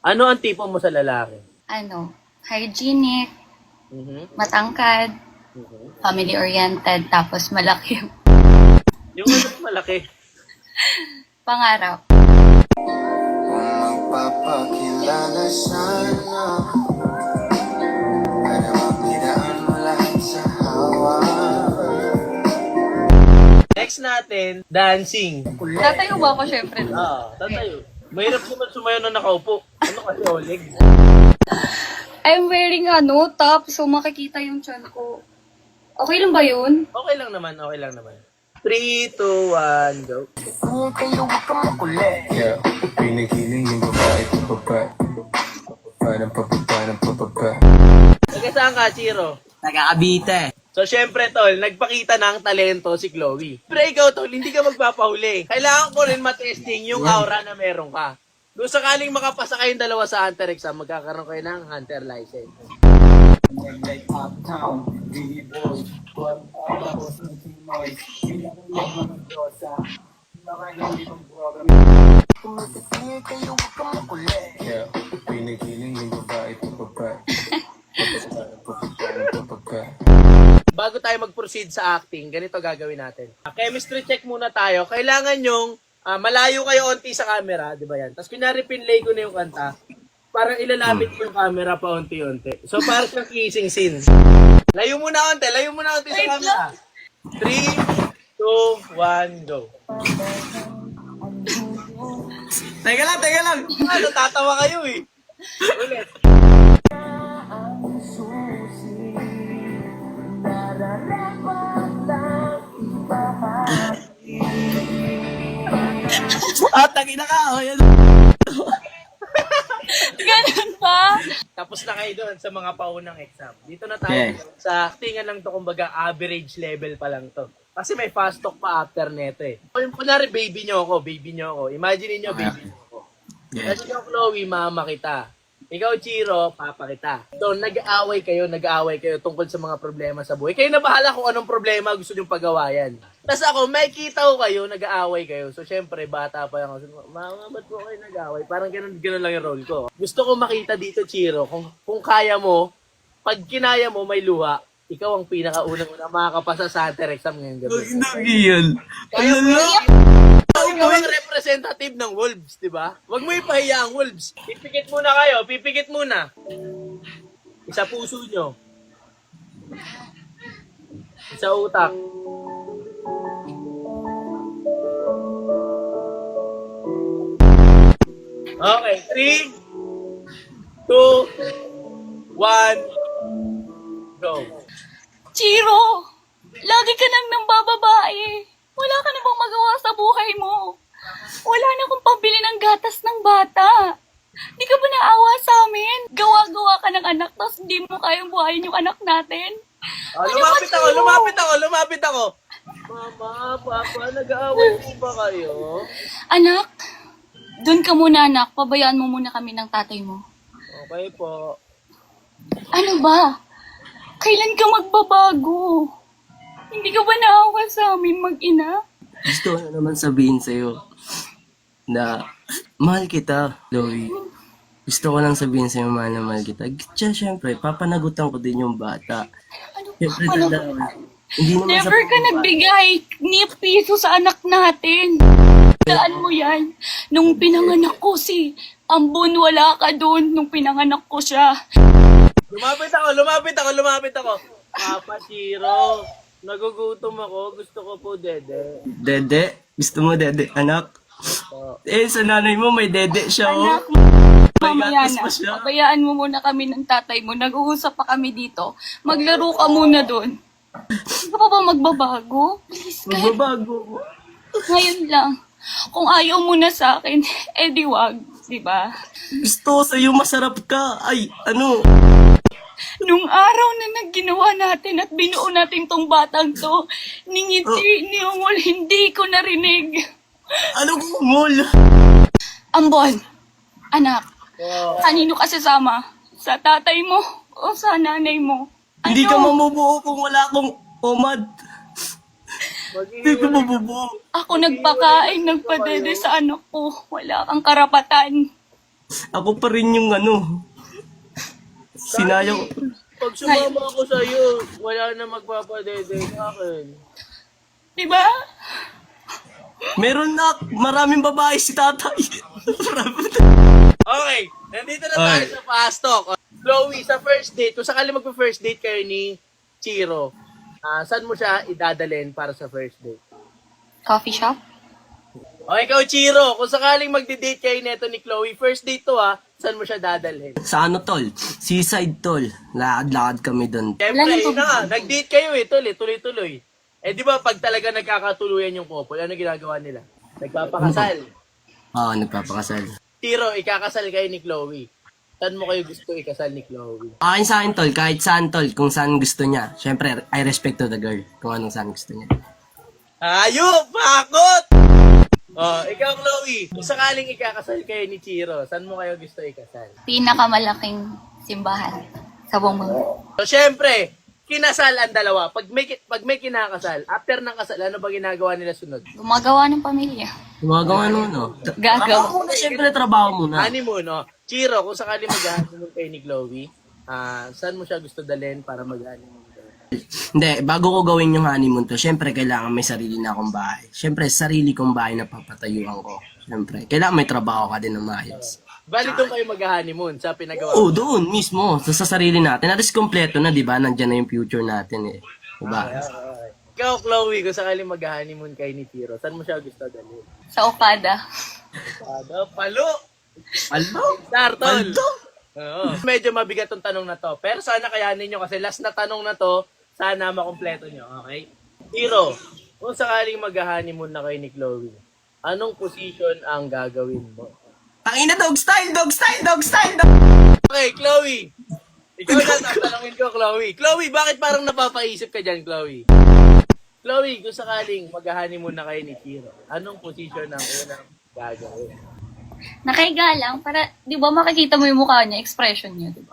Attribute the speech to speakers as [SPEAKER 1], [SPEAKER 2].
[SPEAKER 1] Ano ang tipo mo sa lalaki?
[SPEAKER 2] Hygienic, matangkad, family-oriented, tapos malaki yung
[SPEAKER 1] Yung ano malaki?
[SPEAKER 2] pangarap.
[SPEAKER 3] Magpapakilala sana para mapiraan mo lahat sa hawa.
[SPEAKER 1] Next natin, dancing.
[SPEAKER 2] Tatayo ba ako syempre?
[SPEAKER 1] Tatayo. Mahirap naman sumayo na nakaupo. Ano kasi, Oleg?
[SPEAKER 2] I'm wearing top, so makikita yung tiyan ko. Okay lang ba yun?
[SPEAKER 1] Okay lang naman. 3, 2, 1, go.
[SPEAKER 3] Kung kayo huwag ka makulit. Yeah, pinagiling yung babae pababa. Pababa.
[SPEAKER 1] Taga saan ka, Chiro?
[SPEAKER 4] Nagkakabite.
[SPEAKER 1] So, syempre, tol, nagpakita ng talento si Chloe. Pero ikaw, tol, hindi ka magpapahuli. Kailangan ko rin matesting yung aura na meron ka. Kung sakaling makapasa kayong dalawa sa Hunter exam, magkakaroon kayo ng Hunter license.
[SPEAKER 3] Yeah, pinagiling yung babae pababa.
[SPEAKER 1] Bago tayo mag-proceed sa acting, ganito gagawin natin. Chemistry check muna tayo. Kailangan yung malayo kayo onti sa camera, di ba yan? Tapos kunyari pinlay ko na yung kanta, parang ilalapit ko yung camera pa onti-onti. So parang siyang kissing scene. Layo muna onti sa camera. 3, 2, 1, go.
[SPEAKER 4] Teka lang.
[SPEAKER 1] Natatawa kayo eh. Ulit.
[SPEAKER 4] Tangina ka. Oh, yan.
[SPEAKER 2] Ganun pa?
[SPEAKER 1] Tapos na kayo doon sa mga paunang exam. Dito na tayo sa actingan lang to, kumbaga average level pa lang to. Kasi may fast talk pa after neto eh. Kunyari baby nyo ako. Imagine niyo baby nyo ako. Kasi yung Chloe, mama kita. Ikaw, Chiro, papa kita. So, nag-aaway kayo tungkol sa mga problema sa buhay. Kayo na bahala kung anong problema gusto nyong pagawayan. Tapos ako, may kita ko kayo, nag-aaway kayo. So, syempre, bata pa lang ako. Mama, ba't po kayo nag-aaway? Parang ganun lang yung role ko. Gusto ko makita dito, Chiro, kung kaya mo, pag kinaya mo, may luha, ikaw ang pinakaunang makakapasa sa Hunter exam ngayon gabi.
[SPEAKER 4] Hindi yan.
[SPEAKER 1] Kaya mo, ikaw ang representative ng Wolves, di ba? Huwag mo ipahiya ang Wolves. Pipikit muna. Isa puso nyo. Isa utak. Okay, 3, 2, 1, go.
[SPEAKER 2] Chiro, lagi ka nang nambababae. Wala ka na bang magawa sa buhay mo? Wala na akong pambili ng gatas ng bata. Di ka ba naawa sa amin? Gawa-gawa ka ng anak, tapos hindi mo kayang buhayin yung anak natin.
[SPEAKER 1] Lumapit ako. Mama, papa, nag-aaway po ba kayo?
[SPEAKER 2] Anak, dun ka muna anak. Pabayaan mo muna kami ng tatay mo.
[SPEAKER 1] Okay po.
[SPEAKER 2] Ano ba? Kailan ka magbabago? Hindi ka ba naawa sa amin mag-ina?
[SPEAKER 4] Gusto ko na naman sabihin sa'yo na mahal kita, Chloe. Gusto ko lang sabihin sa'yo mahal na mahal kita. Siyempre, papanagutan ko din yung bata. Siyempre, hindi naman
[SPEAKER 2] Never ka nagbigay ni piso sa anak natin. Daan mo yan. Nung pinanganak ko si Ambon, wala ka doon. Nung pinanganak ko siya.
[SPEAKER 1] Lumapit ako. Papa Chiro, nagugutom ako. Gusto ko po, dede.
[SPEAKER 4] Dede? Gusto mo dede, anak? Sa nanay mo may dede siya, oh.
[SPEAKER 2] Anak, mamaya
[SPEAKER 4] gatas
[SPEAKER 2] na.
[SPEAKER 4] pa siya.
[SPEAKER 2] Pabayaan mo muna kami ng tatay mo. Nag-uusap pa kami dito. Maglaro ka muna doon. Hindi ka pa ba magbabago? Please, kahit
[SPEAKER 4] Magbabago.
[SPEAKER 2] ngayon lang. Kung ayaw mo na sa akin, di wag. Diba?
[SPEAKER 4] Gusto ko sa'yo masarap ka. Ay, ano?
[SPEAKER 2] Nung araw na nagginawa natin at binuo natin tong batang to, ningiti, niungol, hindi ko narinig.
[SPEAKER 4] Anong umol?
[SPEAKER 2] Ambon, anak, kanino ka sasama? Sa tatay mo o sa nanay mo?
[SPEAKER 4] Hindi ka mamubuo kung wala akong omad. Hindi ka mabubuo.
[SPEAKER 2] Ako nagpakain, nagpadede sa anak ko. Wala kang karapatan.
[SPEAKER 4] Ako pa rin yung ano. Sinayang.
[SPEAKER 1] Pag sumama ako sa'yo, wala na magpapadede sa akin.
[SPEAKER 2] Diba?
[SPEAKER 4] Meron na, maraming babae si tatay.
[SPEAKER 1] Okay, nandito na tayo sa fast talk. Chloe, sa first date, kung sakali magpa-first date kayo ni Chiro, saan mo siya idadalhin para sa first date?
[SPEAKER 2] Coffee shop?
[SPEAKER 1] O ikaw, Chiro, kung sakaling magde-date kayo neto ni Chloe, first date to saan mo siya dadalhin?
[SPEAKER 4] Sa ano tol? Seaside tol. Lakad-lakad kami doon.
[SPEAKER 1] Siyempre,
[SPEAKER 2] Wala nang
[SPEAKER 1] yun na nga, nag-date kayo tol, tuloy-tuloy. Di ba pag talaga nagkakatuluyan yung couple, ano ginagawa nila? Nagpapakasal.
[SPEAKER 4] Oo, nagpapakasal.
[SPEAKER 1] Chiro, ikakasal kayo ni Chloe. Saan mo kayo gusto ikasal ni Chloe?
[SPEAKER 4] Akin sa akin tol, kahit saan tol, kung saan gusto niya. Siyempre, I respect to the girl. Kung anong saan gusto niya.
[SPEAKER 1] Ayop! Bakot! Ikaw, Chloe, kung sakaling ikakasal kayo ni Chiro, saan mo kayo gusto ikasal?
[SPEAKER 2] Pinakamalaking simbahan sa buong mundo.
[SPEAKER 1] So, syempre, kinasal ang dalawa. Pag may kinakasal, after ng kasal, ano ba ginagawa nila sunod?
[SPEAKER 2] Gumagawa ng pamilya.
[SPEAKER 4] Gumagawa naman, no?
[SPEAKER 2] Gagawa.
[SPEAKER 4] Trabaho muna, siyempre, trabaho muna.
[SPEAKER 1] Honeymoon, no? Chiro, kung sakaling mag-honeymoon kayo ni Chloe, saan mo siya gusto dalhin para mag-honeymoon kayo?
[SPEAKER 4] Hindi, bago ko gawin yung honeymoon to, syempre, kailangan may sarili na akong bahay. Syempre, sarili kong bahay na papatayuan ko. Syempre, kailangan may trabaho ka din na maayos.
[SPEAKER 1] Bali doon kayo mag-honeymoon sa pinagawa.
[SPEAKER 4] Oo, doon mismo. Sa sarili natin. At least kompleto na, di ba? Nandiyan na yung future natin eh. Diba?
[SPEAKER 1] Ikaw, Chloe, kung sakaling mag-honeymoon kayo ni Chiro, saan mo siya gusto dalhin?
[SPEAKER 2] Sa Okada.
[SPEAKER 1] Palo!
[SPEAKER 4] Aldo?
[SPEAKER 1] Sartol! Oo. Medyo mabigat tong tanong na to. Pero sana kayanin nyo kasi last na tanong na to, sana makompleto nyo, okay? Chiro, kung sakaling mag-honeymoon na kayo ni Chloe, anong position ang gagawin mo?
[SPEAKER 4] Tangina, dog style!
[SPEAKER 1] Okay, Chloe! Ikaw na tatanungin ko, Chloe. Chloe, bakit parang napapaisip ka dyan, Chloe? Chloe, kung sakaling mag-honeymoon na kayo ni Chiro, anong position ang unang gagawin?
[SPEAKER 2] Nakahiga lang para, di ba makikita mo yung mukha niya, expression niya, di ba?